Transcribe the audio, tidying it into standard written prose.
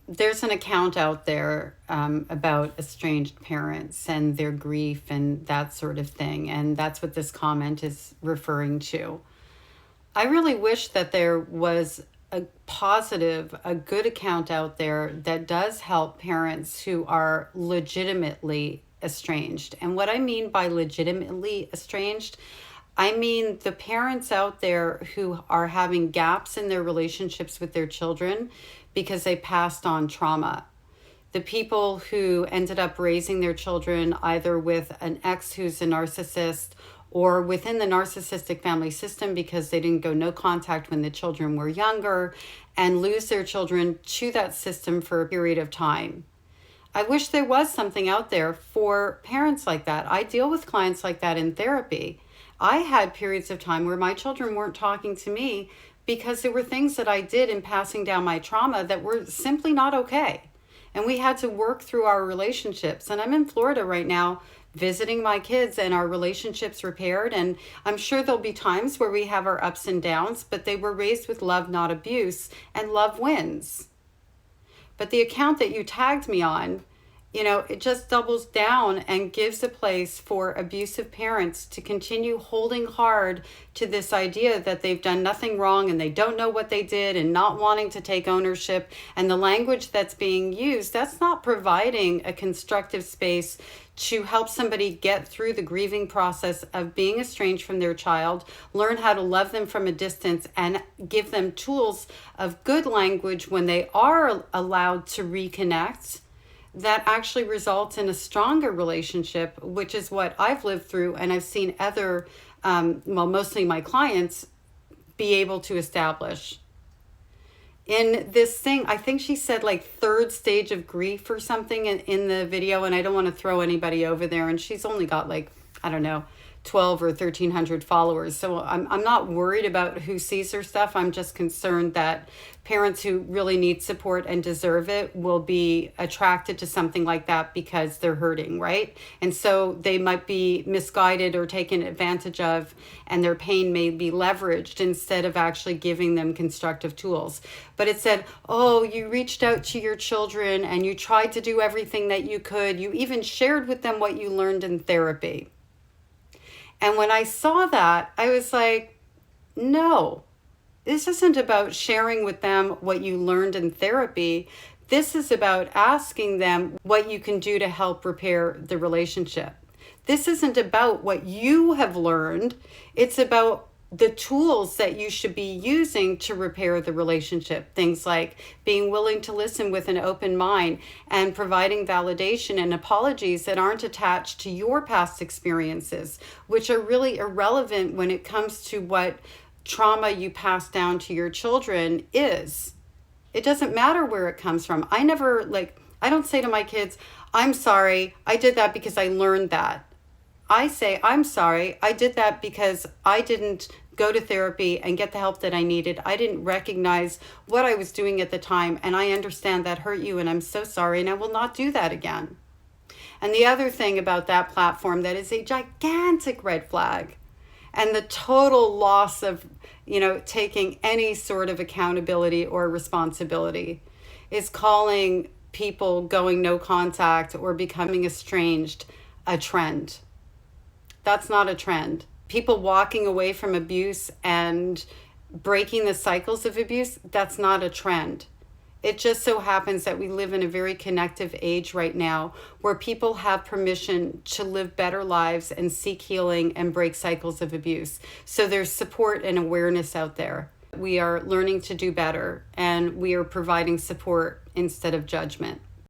there's an account out there about estranged parents and their grief and that sort of thing. And that's what this comment is referring to. I really wish that there was a positive, a good account out there that does help parents who are legitimately estranged. And what I mean by legitimately estranged, I mean the parents out there who are having gaps in their relationships with their children because they passed on trauma. The people who ended up raising their children either with an ex who's a narcissist or within the narcissistic family system because they didn't go no contact when the children were younger and lose their children to that system for a period of time. I wish there was something out there for parents like that. I deal with clients like that in therapy. I had periods of time where my children weren't talking to me because there were things that I did in passing down my trauma that were simply not okay. And we had to work through our relationships. And I'm in Florida right now visiting my kids and our relationships repaired. And I'm sure there'll be times where we have our ups and downs, but they were raised with love, not abuse, and love wins. But the account that you tagged me on, it just doubles down and gives a place for abusive parents to continue holding hard to this idea that they've done nothing wrong and they don't know what they did and not wanting to take ownership. And the language that's being used, that's not providing a constructive space to help somebody get through the grieving process of being estranged from their child, learn how to love them from a distance, and give them tools of good language when they are allowed to reconnect that actually results in a stronger relationship, which is what I've lived through and I've seen other, mostly my clients, be able to establish. In this thing, I think she said like third stage of grief or something in the video, and I don't want to throw anybody over there, and she's only got like, I don't know, 12 or 1,300 followers. So I'm not worried about who sees her stuff. I'm just concerned that parents who really need support and deserve it will be attracted to something like that because they're hurting, right? And so they might be misguided or taken advantage of, and their pain may be leveraged instead of actually giving them constructive tools. But it said, oh, you reached out to your children and you tried to do everything that you could. You even shared with them what you learned in therapy. And when I saw that, I was like, no, this isn't about sharing with them what you learned in therapy. This is about asking them what you can do to help repair the relationship. This isn't about what you have learned. It's about the tools that you should be using to repair the relationship. Things like being willing to listen with an open mind and providing validation and apologies that aren't attached to your past experiences, which are really irrelevant when it comes to what trauma you pass down to your children is. It doesn't matter where it comes from. I don't say to my kids, I'm sorry, I did that because I learned that. I say, I'm sorry, I did that because I didn't go to therapy and get the help that I needed. I didn't recognize what I was doing at the time, and I understand that hurt you, and I'm so sorry, and I will not do that again. And the other thing about that platform that is a gigantic red flag, and the total loss of, taking any sort of accountability or responsibility, is calling people going no contact or becoming estranged a trend. That's not a trend. People walking away from abuse and breaking the cycles of abuse, that's not a trend. It just so happens that we live in a very connective age right now where people have permission to live better lives and seek healing and break cycles of abuse. So there's support and awareness out there. We are learning to do better, and we are providing support instead of judgment.